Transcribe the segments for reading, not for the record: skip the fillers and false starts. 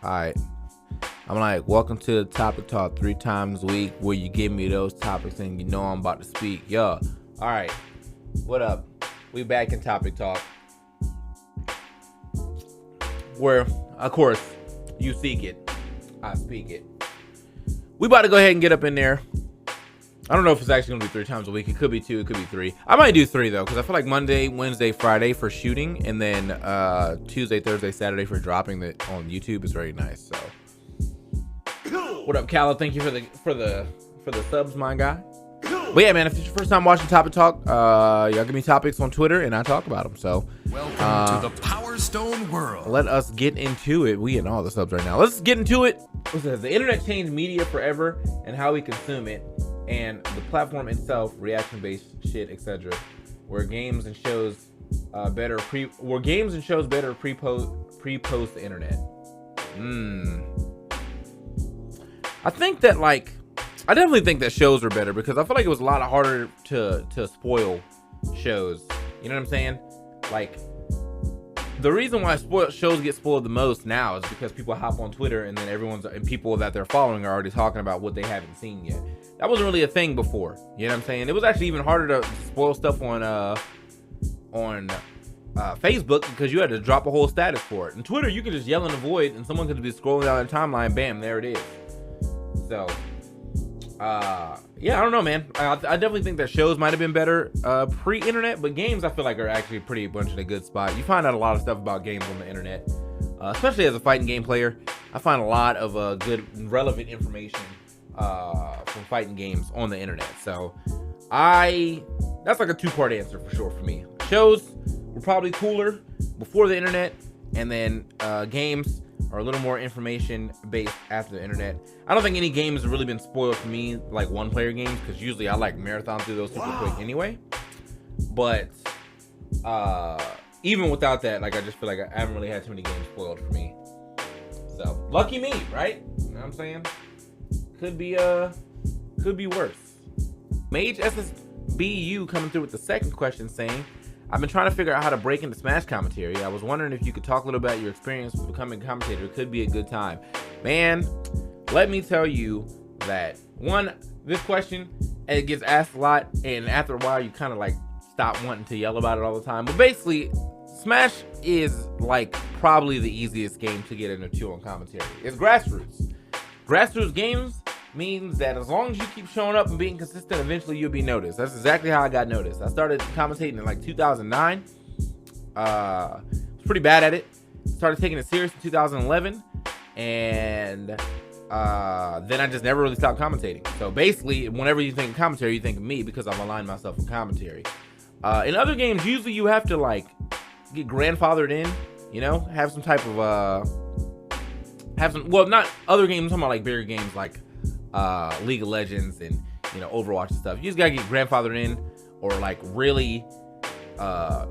Alright. I'm like, welcome to the Topic Talk 3 times a week where you give me those topics and you know I'm about to speak. Yo. Alright. What up? We back in Topic Talk. Where, of course, you seek it. I speak it. We about to go ahead and get up in there. I don't know if it's actually going to be 3 times a week. It could be 2. It could be 3. I might do 3, though, because I feel like Monday, Wednesday, Friday for shooting, and then Tuesday, Thursday, Saturday for dropping it on YouTube is very nice. So, what up, Calla? Thank you for the subs, my guy. But yeah, man, if it's your first time watching Topic Talk, y'all give me topics on Twitter, and I talk about them. So, welcome to the Power Stone world. Let us get into it. We in all the subs right now. Let's get into it. The internet changed media forever and how we consume it, and the platform itself, reaction-based shit, etc. Where games and shows better pre-post the internet. I think that I definitely think that shows are better because I feel like it was a lot harder to spoil shows. You know what I'm saying? Like, the reason why shows get spoiled the most now is because people hop on Twitter and then people that they're following are already talking about what they haven't seen yet. That wasn't really a thing before. You know what I'm saying? It was actually even harder to spoil stuff on Facebook because you had to drop a whole status for it. And Twitter, you could just yell in the void and someone could be scrolling down their timeline, bam, there it is. So, yeah, I don't know, man. I definitely think that shows might have been better pre-internet, but games I feel like are actually pretty much in a good spot. You find out a lot of stuff about games on the internet, especially as a fighting game player. I find a lot of good, relevant information from fighting games on the internet. So, that's like a 2-part answer for sure for me. Shows were probably cooler before the internet, and then games are a little more information based after the internet. I don't think any game has really been spoiled for me, like one-player games, because usually I like marathon through those super quick anyway. But even without that, I just feel like I haven't really had too many games spoiled for me. So lucky me, right? You know what I'm saying? Could be worse. Mage SSBU coming through with the second question saying, I've been trying to figure out how to break into Smash commentary. I was wondering if you could talk a little about your experience with becoming a commentator. It could be a good time. Man, let me tell you that, one, this question, it gets asked a lot, and after a while, you kind of stop wanting to yell about it all the time. But basically, Smash is probably the easiest game to get into on commentary. It's grassroots. Grassroots games means that as long as you keep showing up and being consistent, eventually you'll be noticed. That's exactly how I got noticed. I started commentating in 2009. Was pretty bad at it. Started taking it serious in 2011, and then I just never really stopped commentating. So basically, whenever you think of commentary, you think of me because I've aligned myself with commentary. In other games, usually you have to get grandfathered in, have some type of not other games. I'm talking about bigger games like League of Legends and Overwatch and stuff. You just gotta get grandfathered in, or really have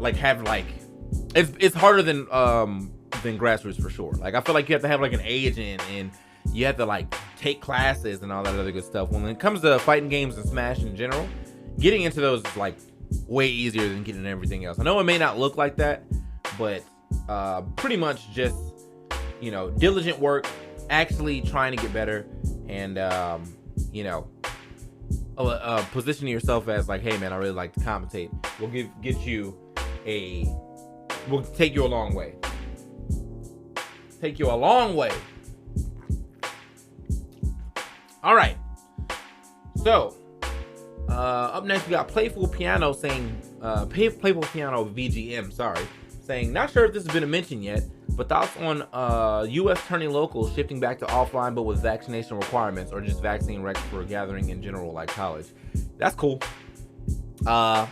it's harder than grassroots for sure. I feel like you have to have an agent and you have to take classes and all that other good stuff. When it comes to fighting games and Smash in general, getting into those is way easier than getting into everything else. I know it may not look like that, but pretty much just diligent work, actually trying to get better, and positioning yourself as hey man, I really like to commentate will take you a long way. All right, so up next we got Playful Piano saying Playful Piano VGM saying, not sure if this has been a mention yet, but thoughts on U.S. turning local, shifting back to offline but with vaccination requirements, or just vaccine recs for gathering in general like college. That's cool. I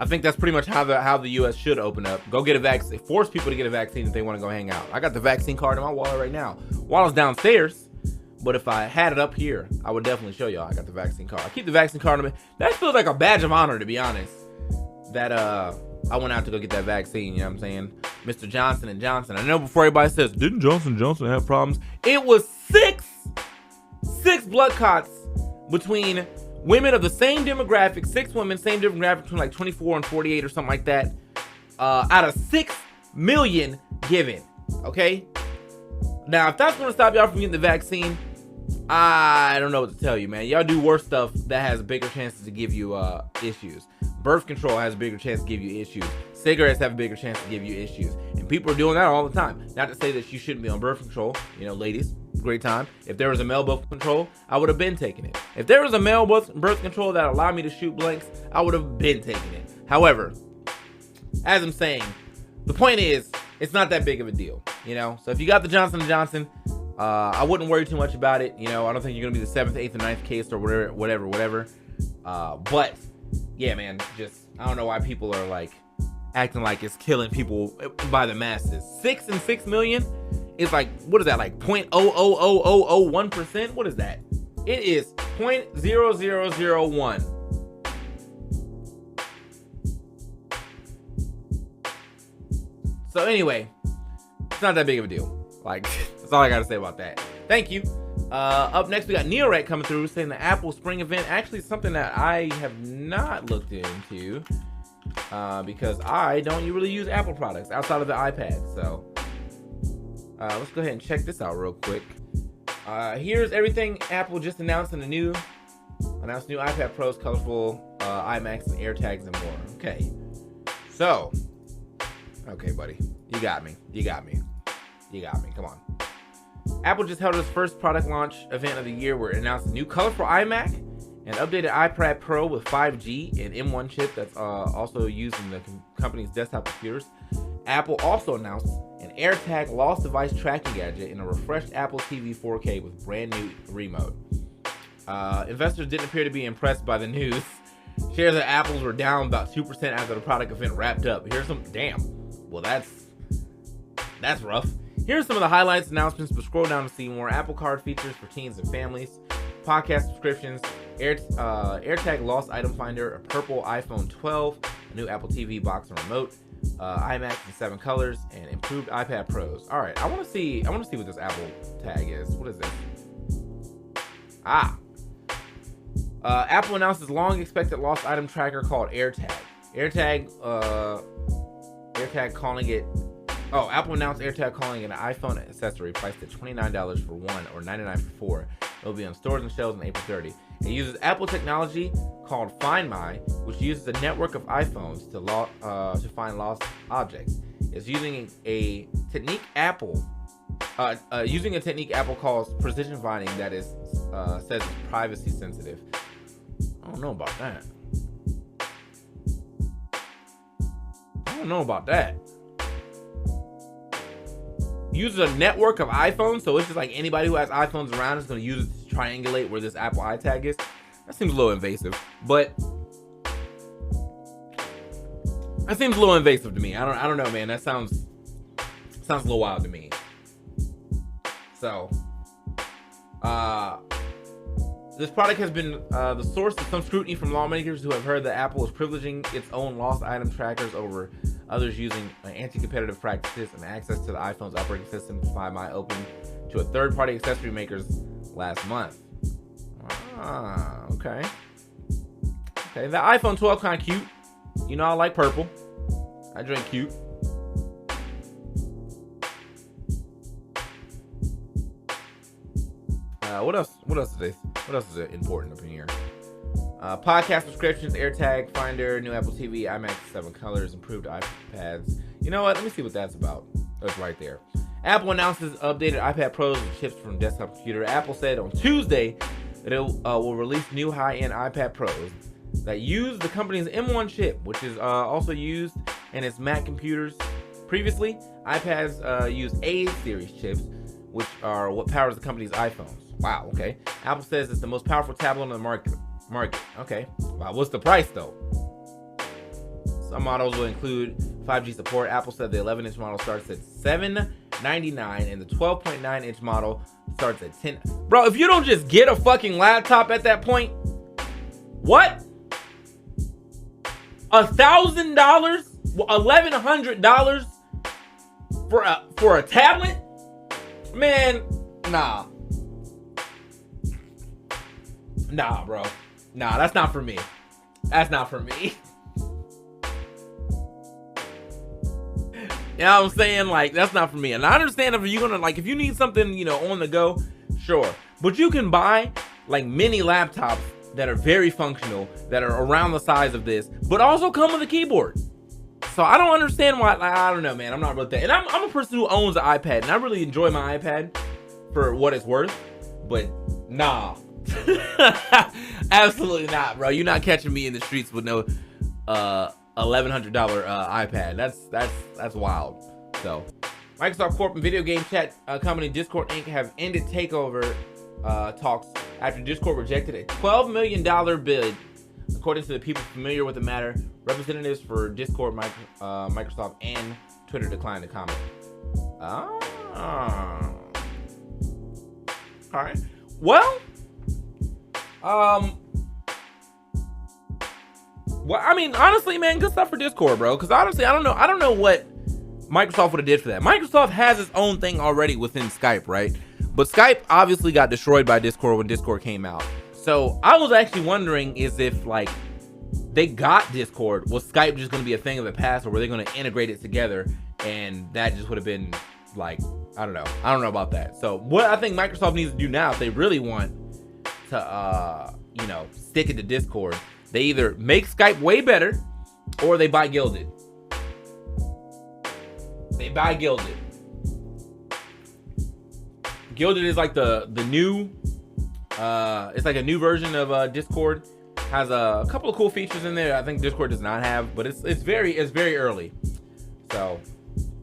think that's pretty much how the U.S. should open up. Go get a vaccine. Force people to get a vaccine if they want to go hang out. I got the vaccine card in my wallet right now. Wallet's downstairs, but if I had it up here, I would definitely show y'all I got the vaccine card. I keep the vaccine card on me. That feels like a badge of honor, to be honest. That I went out to go get that vaccine, you know what I'm saying? Mr. Johnson & Johnson. I know before everybody says, didn't Johnson & Johnson have problems? It was six blood clots between women of the same demographic, 6 women, same demographic between 24 and 48 or something like that, out of 6 million given, okay? Now, if that's going to stop y'all from getting the vaccine, I don't know what to tell you, man. Y'all do worse stuff that has bigger chances to give you issues. Birth control has a bigger chance to give you issues. Cigarettes have a bigger chance to give you issues. And people are doing that all the time. Not to say that you shouldn't be on birth control. You know, ladies, great time. If there was a male birth control, I would have been taking it. If there was a male birth control that allowed me to shoot blanks, I would have been taking it. However, as I'm saying, the point is, it's not that big of a deal, you know? So if you got the Johnson & Johnson, I wouldn't worry too much about it. You know, I don't think you're going to be the 7th, 8th, or 9th case or whatever. But, yeah, man, just, I don't know why people are, like, acting like it's killing people by the masses. 6 and 6 million is like, what is that, like 0.00001%? What is that? It is 0.0001. So anyway, it's not that big of a deal. Like, that's all I gotta say about that. Thank you. Up next, we got Neorec coming through saying the Apple Spring event. Actually, something that I have not looked into because I don't really use Apple products outside of the iPad. So let's go ahead and check this out real quick. Here's everything Apple just announced in the new iPad Pros, colorful iMacs, and AirTags, and more. Okay, so. Okay, buddy. You got me. Come on. Apple just held its first product launch event of the year where it announced a new colorful iMac, an updated iPad Pro with 5G and M1 chip that's also used in the company's desktop computers. Apple also announced an AirTag lost device tracking gadget and a refreshed Apple TV 4K with brand new remote. Investors didn't appear to be impressed by the news. Shares of Apple's were down about 2% after the product event wrapped up. Here's some, well, that's rough. Here's some of the highlights, announcements, but scroll down to see more. Apple Card features for teens and families, podcast subscriptions, AirTag lost item finder, a purple iPhone 12, a new Apple TV box and remote, iMacs in 7 colors, and improved iPad Pros. All right, I want to see what this Apple tag is. What is this? Apple announces long-expected lost item tracker called AirTag. Apple announced AirTag calling it an iPhone accessory priced at $29 for one or $99 for four. It will be on stores and shelves on April 30. It uses Apple technology called Find My, which uses a network of iPhones to find lost objects. It's using a technique Apple calls precision finding that is says it's privacy sensitive. I don't know about that. Uses a network of iPhones, so it's just like anybody who has iPhones around is going to use it to triangulate where this Apple iTag is. That seems a little invasive, but that seems a little invasive to me. I don't know, man. That sounds a little wild to me. So, this product has been the source of some scrutiny from lawmakers who have heard that Apple is privileging its own lost item trackers over others using anti-competitive practices and access to the iPhone's operating system to Find My open to a third-party accessory makers last month. Okay. The iPhone 12 kind of cute. You know I like purple. I drink cute. What else is important up in here? Podcast subscriptions, AirTag Finder, new Apple TV, iMac 7 colors, improved iPads. You know what? Let me see what that's about. That's right there. Apple announces updated iPad Pros with chips from desktop computer. Apple said on Tuesday that it will release new high-end iPad Pros that use the company's M1 chip, which is also used in its Mac computers. Previously, iPads used A series chips, which are what powers the company's iPhones. Wow, okay. Apple says it's the most powerful tablet on the market. Okay. Wow, what's the price though? Some models will include 5G support. Apple said the 11-inch model starts at $799 and the 12.9-inch model starts at $10. Bro, if you don't just get a fucking laptop at that point, what? $1,000? $1,100 for a tablet? Man, nah. Nah, bro. Nah, that's not for me. You know what I'm saying? Like, that's not for me. And I understand if you're gonna, like, if you need something, you know, on the go, sure. But you can buy, like, mini laptops that are very functional, that are around the size of this, but also come with a keyboard. So I don't understand why, like, I don't know, man. I'm not really that. And I'm a person who owns an iPad, and I really enjoy my iPad for what it's worth. But nah. Absolutely not, bro. You're not catching me in the streets with no $1,100 iPad. That's wild. So Microsoft Corp and video game chat company Discord Inc. have ended takeover talks after Discord rejected a $12 million bid. According to the people familiar with the matter, representatives for Discord, Microsoft, and Twitter declined to comment. All right. Well, I mean, honestly, man, good stuff for Discord, bro. Because honestly, I don't know what Microsoft would have did for that. Microsoft has its own thing already within Skype, right? But Skype obviously got destroyed by Discord when Discord came out. So I was actually wondering is if, like, they got Discord, was Skype just going to be a thing of the past, or were they going to integrate it together? And that just would have been, like, I don't know. I don't know about that. So what I think Microsoft needs to do now, if they really want to, you know, stick it to Discord, they either make Skype way better, or they buy Gilded. They buy Gilded. Gilded is like the new, it's like a new version of Discord. Has a couple of cool features in there I think Discord does not have, but it's very early. So,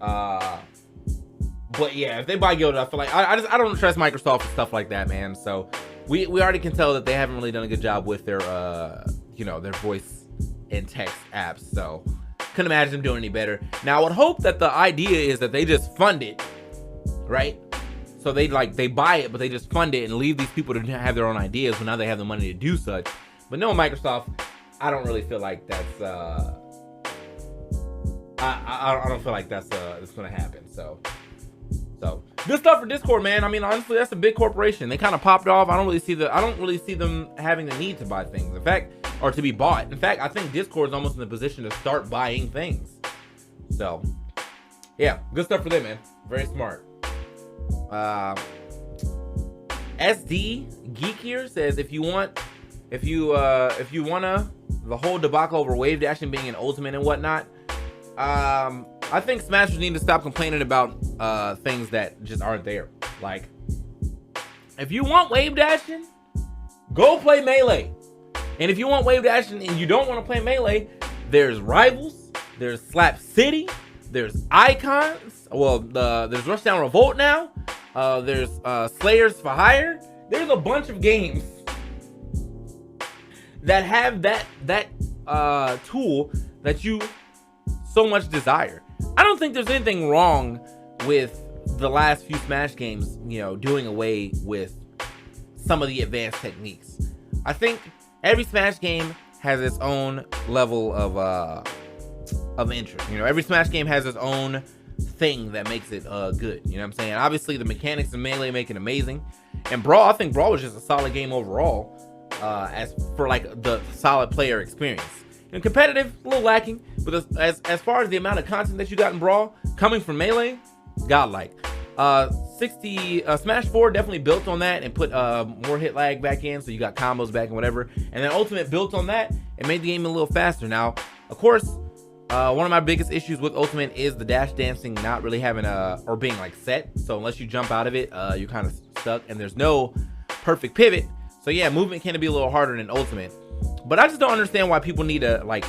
but yeah, if they buy Gilded, I feel like I don't trust Microsoft and stuff like that, man. So we already can tell that they haven't really done a good job with their you know, their voice and text apps. So couldn't imagine them doing any better. Now I would hope that the idea is that they just fund it, right? So they buy it, but they just fund it and leave these people to have their own ideas. But now they have the money to do such. But no, Microsoft, I don't really feel like that's I don't feel like that's gonna happen. So good stuff for Discord, man. I mean, honestly, that's a big corporation. They kind of popped off. I don't really see them having the need to buy things. In fact, or to be bought. In fact, I think Discord is almost in the position to start buying things. So yeah, good stuff for them, man. Very smart. SD Geek here says if you wanna the whole debacle over Wavedashing being an ultimate and whatnot, I think Smashers need to stop complaining about things that just aren't there. Like, if you want Wavedashing, go play Melee. And if you want Wavedashing and you don't want to play Melee, there's Rivals, there's Slap City, there's Icons. Well, there's Rushdown Revolt now. There's Slayers for Hire. There's a bunch of games that have that tool that you so much desire. I don't think there's anything wrong with the last few Smash games, you know, doing away with some of the advanced techniques. I think every Smash game has its own level of interest. You know, every Smash game has its own thing that makes it good. You know what I'm saying? Obviously, the mechanics of Melee make it amazing. And Brawl, I think Brawl was just a solid game overall, as for like the solid player experience. You know, competitive, a little lacking, but as far as the amount of content that you got in Brawl coming from Melee, godlike. Smash 4 definitely built on that and put more hit lag back in, so you got combos back and whatever. And then Ultimate built on that and made the game a little faster. Now, of course, one of my biggest issues with Ultimate is the dash dancing not really having or being like set. So unless you jump out of it, you're kind of stuck, and there's no perfect pivot. So yeah, movement can be a little harder than Ultimate. But I just don't understand why people need to, like,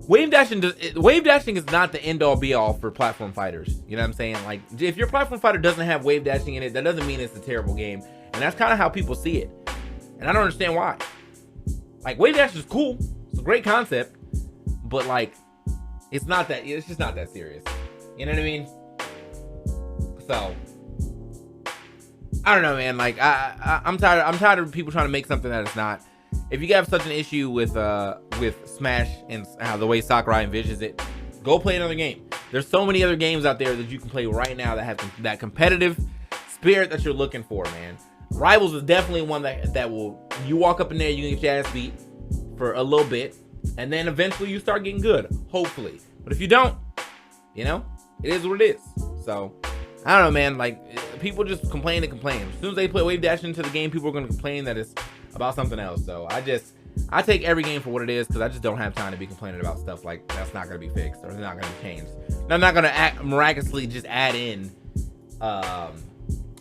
Wavedashing is not the end all be all for platform fighters. You know what I'm saying? Like, if your platform fighter doesn't have Wavedashing in it, that doesn't mean it's a terrible game. And that's kind of how people see it. And I don't understand why. Like, Wavedashing is cool. It's a great concept. But, like, it's just not that serious. You know what I mean? So, I don't know, man. Like, I'm tired of people trying to make something that it's not. If you have such an issue with Smash and how the way Sakurai envisions it, go play another game. There's so many other games out there that you can play right now that have that competitive spirit that you're looking for, man. Rivals is definitely one that will, you walk up in there, you can get your ass beat for a little bit, and then eventually you start getting good, hopefully. But if you don't, you know, It is what it is. So, I don't know, man. Like, people just complain and complain. As soon as they put Wavedashing into the game, people are going to complain that it's about something else. So, I take every game for what it is because I just don't have time to be complaining about stuff like that's not going to be fixed or it's not going to be changed. And I'm not going to miraculously just add in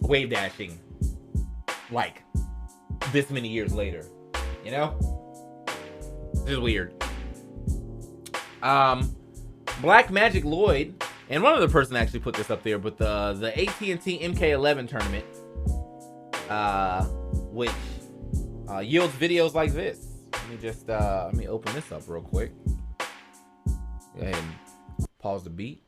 Wavedashing like this many years later, you know? It's just weird. Black Magic Lloyd, and one other person actually put this up there, but the AT&T MK11 tournament, which yields videos like this. Let me open this up real quick. Go ahead and pause the beat.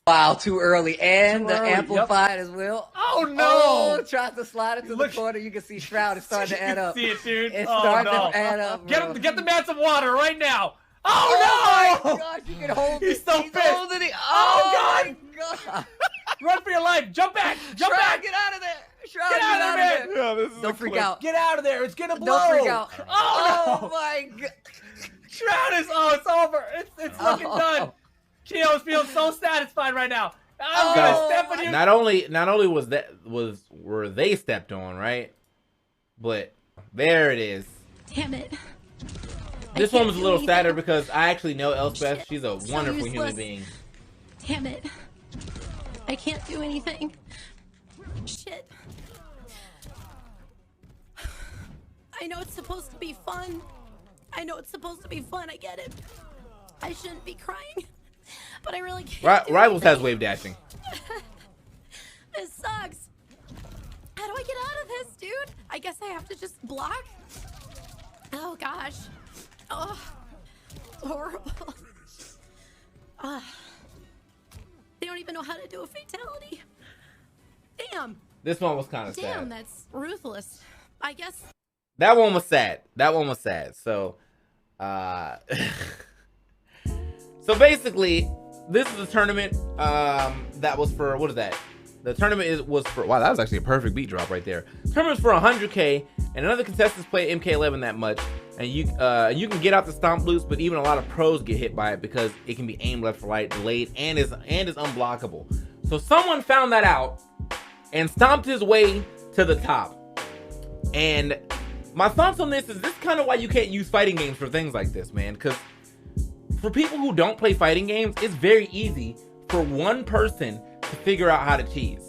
Wow, too early. And the amplified as well. Oh, no. Oh, tries to slide into the corner. You can see Shroud is starting to add up. See it, dude? It's starting to add up, bro. Get the man some water right now. Oh, no. Oh, my gosh. You can hold He's it. so He's fit. holding it. Oh, my God. Run for your life. Jump back. Jump Shroud, back. get out of there. Shroud, Get out of there, man. Yeah, this is Don't freak out. Get out of there. It's going to blow. Don't freak out. Oh, no. my God. Shroud is, it's over. It's looking done. Keo's feeling so satisfied right now. I'm going to step on you. Not only were they stepped on, right? But there it is. Damn it. This one was a little sadder because I actually know Elspeth. She's a wonderful human being. Damn it. I can't do anything. Shit. I know it's supposed to be fun. I get it. I shouldn't be crying. But I really can't. Rivals has Wavedashing. This sucks. How do I get out of this, dude? I guess I have to just block. Oh gosh. Oh, horrible. They don't even know how to do a fatality. Damn. This one was kind of sad. Damn, that's ruthless. I guess. That one was sad. So, so basically, this is a tournament that was for, what is that? The tournament was for, wow, that was actually a perfect beat drop right there. Tournament was for 100K, and none of the contestants play MK11 that much. And you can get out the stomp loops, but even a lot of pros get hit by it because it can be aimed left or right, delayed, and is unblockable. So someone found that out and stomped his way to the top. And my thoughts on this is kind of why you can't use fighting games for things like this, man. Because for people who don't play fighting games, it's very easy for one person to figure out how to cheese.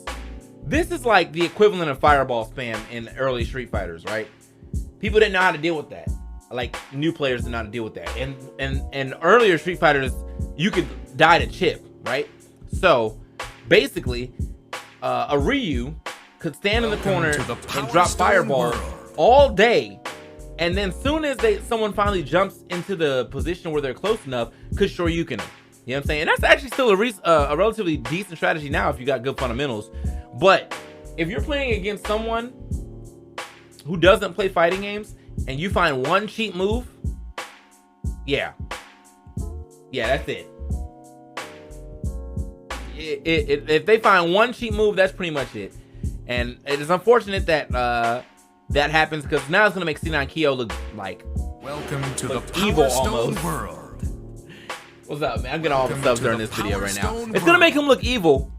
This is like the equivalent of fireball spam in early Street Fighters, right? People didn't know how to deal with that. Like, new players didn't know how to deal with that. And earlier Street Fighters, you could die to chip, right? So basically, a Ryu could stand in the corner and drop fireballs all day, and then soon as someone finally jumps into the position where they're close enough, could Shoryuken them. You know what I'm saying? And that's actually still a relatively decent strategy now if you got good fundamentals. But if you're playing against someone who doesn't play fighting games and you find one cheat move, yeah, that's it. If they find one cheat move, that's pretty much it. And it is unfortunate that that happens, because now it's gonna make C9 Keo look like evil almost. World. What's up, man? I'm getting all the subs during this video right now. It's gonna make him look evil.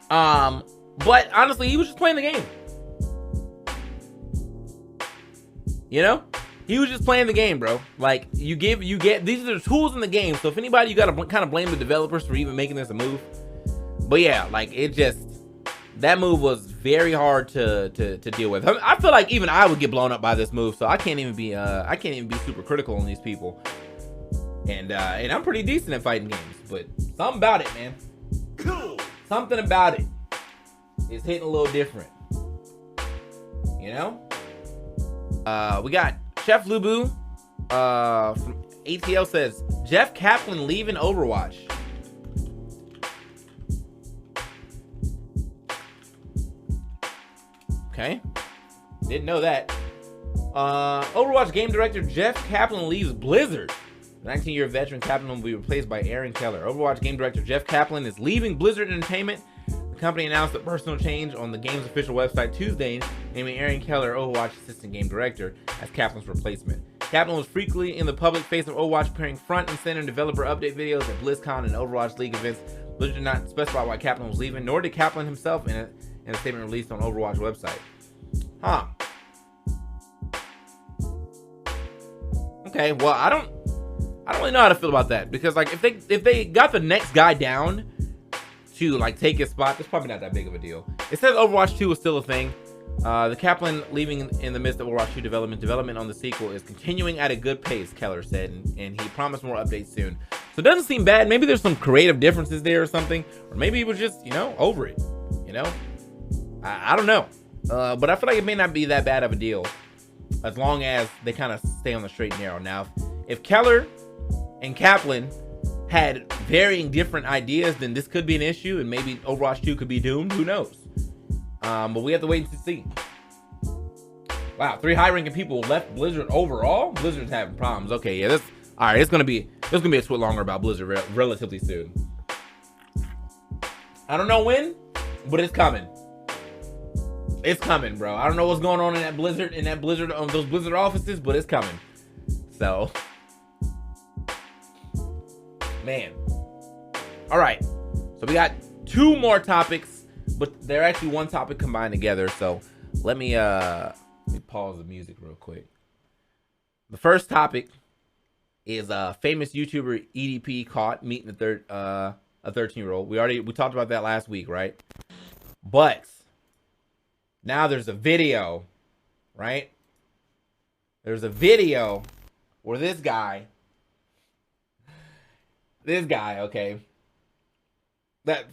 But honestly, he was just playing the game. You know? He was just playing the game, bro. Like, you get, these are the tools in the game. So if anybody, you gotta kind of blame the developers for even making this a move. But yeah, like, that move was very hard to deal with. I feel like even I would get blown up by this move, so I can't even be super critical on these people. And I'm pretty decent at fighting games, but something about it, man. Something about it is hitting a little different. You know? We got Chef Lubu from ATL says, Jeff Kaplan leaving Overwatch. Okay. Didn't know that. Overwatch game director Jeff Kaplan leaves Blizzard. The 19-year veteran Kaplan will be replaced by Aaron Keller. Overwatch game director Jeff Kaplan is leaving Blizzard Entertainment. The company announced a personal change on the game's official website Tuesday, naming Aaron Keller Overwatch assistant game director as Kaplan's replacement. Kaplan was frequently in the public face of Overwatch, appearing front and center in developer update videos at BlizzCon and Overwatch League events. Blizzard did not specify why Kaplan was leaving, nor did Kaplan himself in a statement released on Overwatch website. Huh. Okay, well, I don't really know how to feel about that, because like if they got the next guy down to like take his spot, that's probably not that big of a deal. It says Overwatch 2 is still a thing. The Kaplan leaving in the midst of Overwatch 2 development on the sequel is continuing at a good pace, Keller said, and he promised more updates soon. So it doesn't seem bad. Maybe there's some creative differences there or something, or maybe he was just, you know, over it. You know, I don't know, but I feel like it may not be that bad of a deal as long as they kind of stay on the straight and narrow. Now, if Keller and Kaplan had varying different ideas, then this could be an issue, and maybe Overwatch 2 could be doomed. Who knows? But we have to wait and see. Wow, 3 high-ranking people left Blizzard overall. Blizzard's having problems. Okay, yeah, all right. It's gonna be a twit longer about Blizzard relatively soon. I don't know when, but it's coming. It's coming, bro. I don't know what's going on in that Blizzard, those Blizzard offices, but it's coming. So, man. All right. So we got 2 more topics, but they're actually one topic combined together. So let me pause the music real quick. The first topic is famous YouTuber EDP caught meeting a 13-year-old. We talked about that last week, right? But now there's a video, right? There's a video where this guy, okay.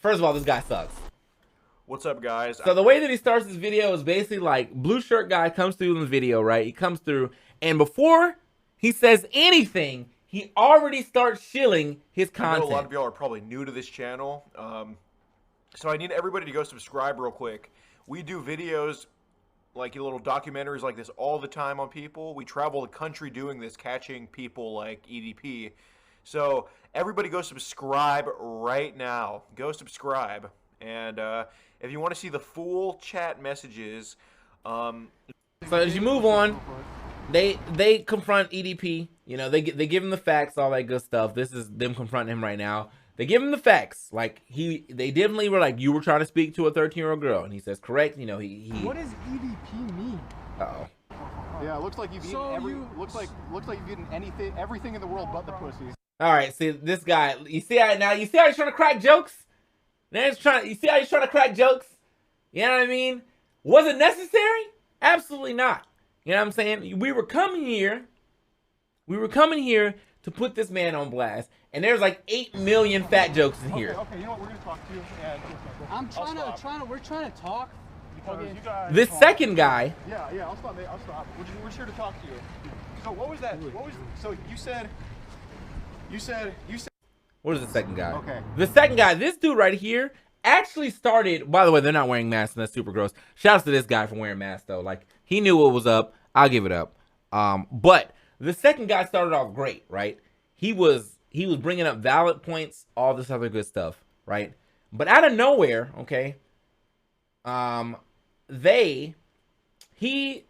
First of all, this guy sucks. What's up, guys? So the way that he starts this video is basically like, blue shirt guy comes through in the video, right? He comes through, and before he says anything, he already starts shilling his content. I know a lot of y'all are probably new to this channel, so I need everybody to go subscribe real quick. We do videos, like little documentaries like this all the time on people. We travel the country doing this, catching people like EDP. So everybody go subscribe right now. Go subscribe. And if you want to see the full chat messages, so as you move on, they confront EDP. You know, they give him the facts, all that good stuff. This is them confronting him right now. They give him the facts. Like they definitely were like, you were trying to speak to a 13-year-old girl, and he says correct. You know, he. What does EDP mean? Uh-oh. Yeah, it looks like you've eaten looks like you've eaten everything in the world but the pussies. All right, see this guy. You see how he's trying to crack jokes. You see how he's trying to crack jokes? You know what I mean? Was it necessary? Absolutely not. You know what I'm saying? We were coming here to put this man on blast, and there's like 8 million fat jokes in here. Okay, you know what? We're gonna talk to you. And we're trying to talk. because you guys. This second guy. Yeah, I'll stop. I'll stop. We're just here to talk to you. So what was that? So you said. What is the second guy? Okay. The second guy, this dude right here, actually started. By the way, they're not wearing masks, and that's super gross. Shouts to this guy for wearing masks though. Like, he knew what was up. I'll give it up. But the second guy started off great, right? He was bringing up valid points, all this other good stuff, right? But out of nowhere, okay, he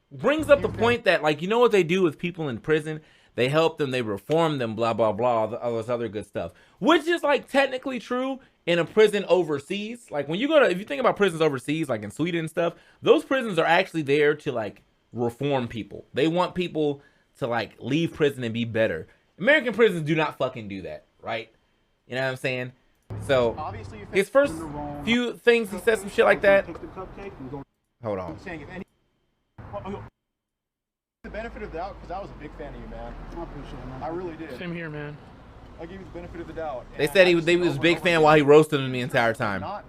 brings up the point that, like, you know what they do with people in prison? They help them, they reform them, blah, blah, blah, all this other good stuff. Which is, like, technically true in a prison overseas. Like, when you go to, if you think about prisons overseas, like in Sweden and stuff, those prisons are actually there to, like, reform people. They want people to, like, leave prison and be better. American prisons do not fucking do that, right? You know what I'm saying? So, his first few things, he said some shit like that. Hold on. The benefit of the doubt, because I was a big fan of you, man. I appreciate it, man. I really did. Same here, man. I gave you the benefit of the doubt. They said he was a big fan while he roasted him the entire time. Not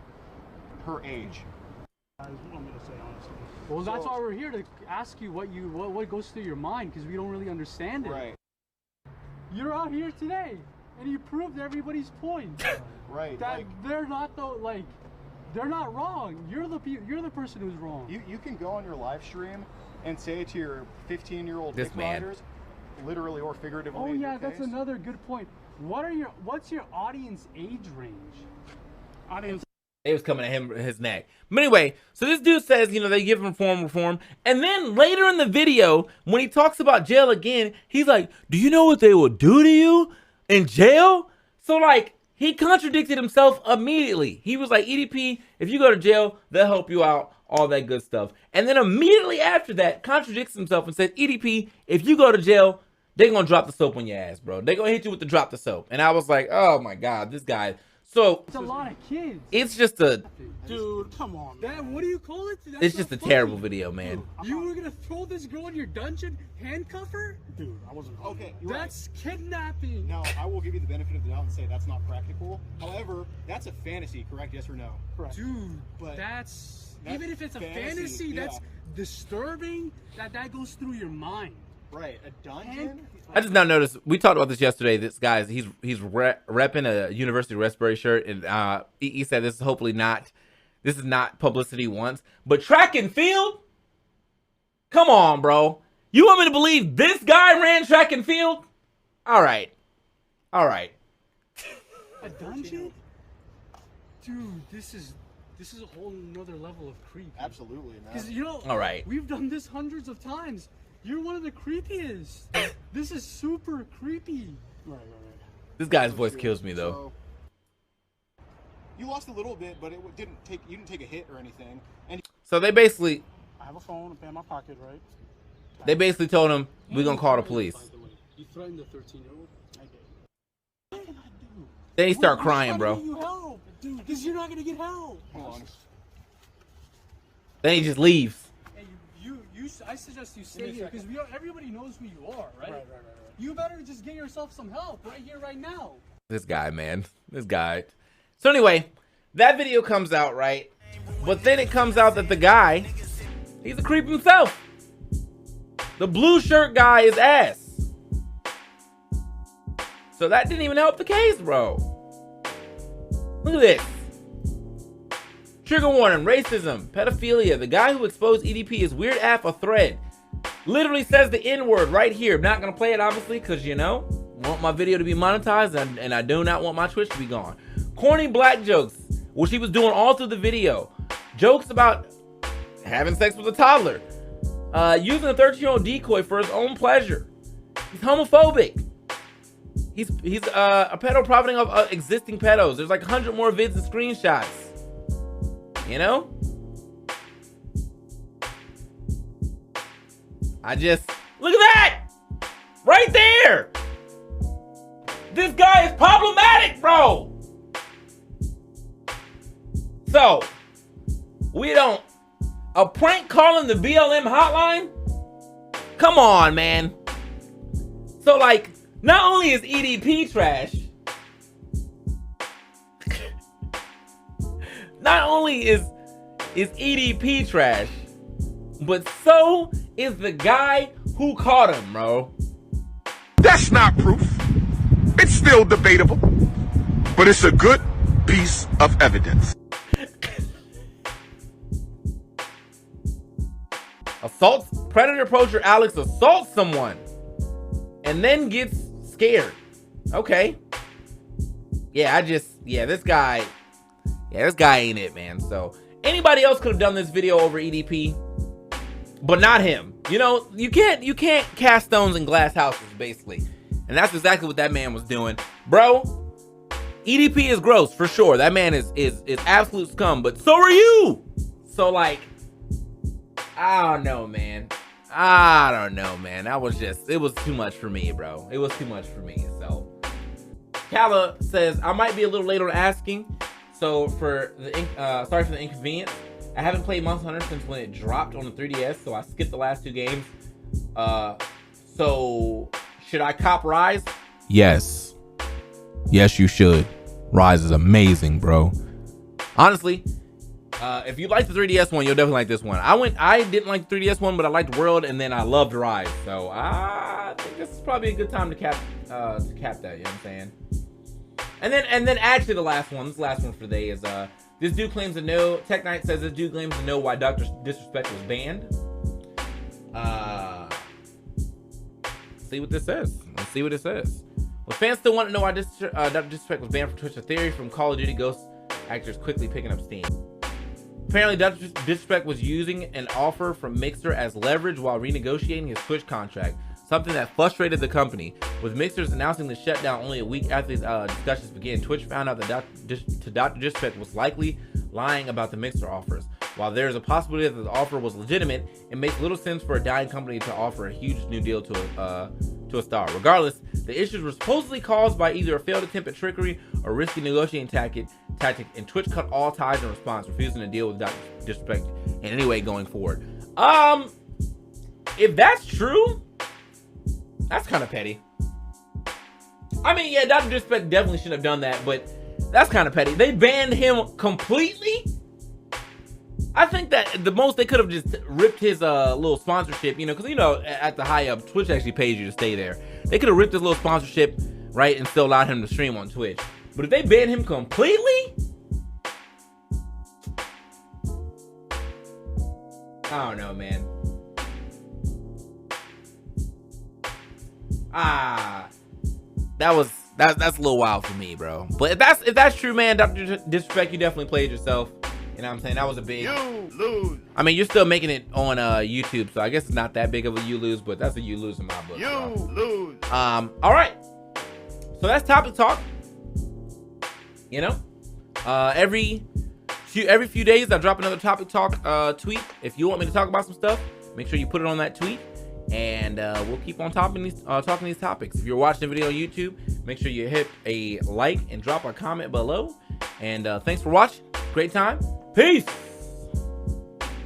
her age. Well, that's why we're here, to ask you what goes through your mind, because we don't really understand it. Right. You're out here today, and you proved everybody's point. Right. That they're not they're not wrong. You're the person who's wrong. You can go on your live stream and say to your 15-year-old dick riders, literally or figuratively. Oh yeah, that's another good point. What's your audience age range? Audience They was coming at him, his neck. But anyway, so this dude says, you know, they give him reform. And then later in the video, when he talks about jail again, he's like, do you know what they will do to you in jail? So like, he contradicted himself immediately. He was like, EDP, if you go to jail, they'll help you out, all that good stuff. And then immediately after that, contradicts himself and says, EDP, if you go to jail, they're going to drop the soap on your ass, bro. They're going to hit you with the drop the soap. And I was like, oh my God, this guy. So it's a lot of kids. It's just a dude. Come on, man. That, what do you call it? That's it's just a terrible video, man. You were gonna throw this girl in your dungeon, handcuff her? Dude, I wasn't. Okay, that's right. Kidnapping. Now, I will give you the benefit of the doubt and say that's not practical. However, that's a fantasy, correct? Yes or no? Correct. Dude, but that's even if it's a fantasy, yeah. That's disturbing. That goes through your mind. Right, a dungeon. I just now noticed, we talked about this yesterday. This guy's he's repping a University of Raspberry shirt, and he said this is not publicity once, but track and field. Come on, bro. You want me to believe this guy ran track and field? All right. A dungeon, dude. This is a whole nother level of creep. Absolutely, man. Because you know, all right, we've done this hundreds of times. You're one of the creepiest. This is super creepy. Right. This guy's voice kills me though. So, you lost a little bit, but you didn't take a hit or anything. And so they basically, I have a phone, a pen in my pocket, right? They basically told him, we're gonna call the police. You threatened the 13-year-old? I did. What did I do? Then he start crying, bro. You help, dude, because you're not gonna get help. Hold on. Then he just leaves. I suggest you stay here because everybody knows who you are, right? Right. You better just get yourself some help right here, right now. This guy, man. This guy. So anyway, that video comes out, right? But then it comes out that the guy, he's a creep himself. The blue shirt guy is ass. So that didn't even help the case, bro. Look at this. Trigger warning, racism, pedophilia. The guy who exposed EDP is weird af a thread. Literally says the N-word right here. I'm not going to play it, obviously, because, you know, want my video to be monetized, and I do not want my Twitch to be gone. Corny black jokes, which he was doing all through the video. Jokes about having sex with a toddler. Using a 13-year-old decoy for his own pleasure. He's homophobic. He's a pedo profiting off existing pedos. There's like 100 more vids and screenshots. You know? Look at that! Right there! This guy is problematic, bro! So, a prank calling the BLM hotline? Come on, man. So, like, not only is EDP trash, not only is EDP trash, but so is the guy who caught him, bro. That's not proof. It's still debatable, but it's a good piece of evidence. Predator approacher Alex assaults someone and then gets scared. Okay. This guy ain't it, man. So anybody else could have done this video over EDP, but not him. You know, you can't cast stones in glass houses, basically. And that's exactly what that man was doing. Bro, EDP is gross for sure. That man is absolute scum, but so are you. So like, I don't know, man. It was too much for me, bro. It was too much for me. So Kala says, I might be a little late on asking. So sorry for the inconvenience. I haven't played Monster Hunter since when it dropped on the 3DS, so I skipped the last 2 games. So should I cop Rise? Yes. Yes, you should. Rise is amazing, bro. Honestly, if you like the 3DS one, you'll definitely like this one. I didn't like the 3DS one, but I liked World, and then I loved Rise. So I think this is probably a good time to cap that. You know what I'm saying? And then actually the last one for the day is this dude claims to know. Tech Knight says this dude claims to know why Dr.Disrespect was banned. See what this says. Let's see what it says. Well, fans still want to know why Dr.Disrespect was banned from Twitch. A theory from Call of Duty Ghost actors quickly picking up steam. Apparently, Dr. Disrespect was using an offer from Mixer as leverage while renegotiating his Twitch contract, something that frustrated the company. With Mixers announcing the shutdown only a week after these discussions began, Twitch found out that Dr. Disrespect was likely lying about the Mixer offers. While there is a possibility that the offer was legitimate, it makes little sense for a dying company to offer a huge new deal to a star. Regardless, the issues were supposedly caused by either a failed attempt at trickery or risky negotiating tactic, and Twitch cut all ties in response, refusing to deal with Dr. Disrespect in any way going forward. If that's true, that's kind of petty. I mean, yeah, Dr. Disrespect definitely shouldn't have done that, but that's kind of petty. They banned him completely. I think that the most they could have just ripped his little sponsorship, you know, because, you know, at the high up, Twitch actually pays you to stay there. They could have ripped his little sponsorship, right, and still allowed him to stream on Twitch. But if they banned him completely, I don't know, man. That's a little wild for me, bro. But if that's true, man, Dr. Disrespect, you definitely played yourself. You know what I'm saying? That was a big... You lose. I mean, you're still making it on YouTube, so I guess it's not that big of a you lose, but that's a you lose in my book. You lose. All right. So that's Topic Talk. You know? Every few days, I drop another Topic Talk tweet. If you want me to talk about some stuff, make sure you put it on that tweet, and we'll keep on talking these topics. If you're watching the video on YouTube, make sure you hit a like and drop a comment below. And thanks for watching. Great time. Peace.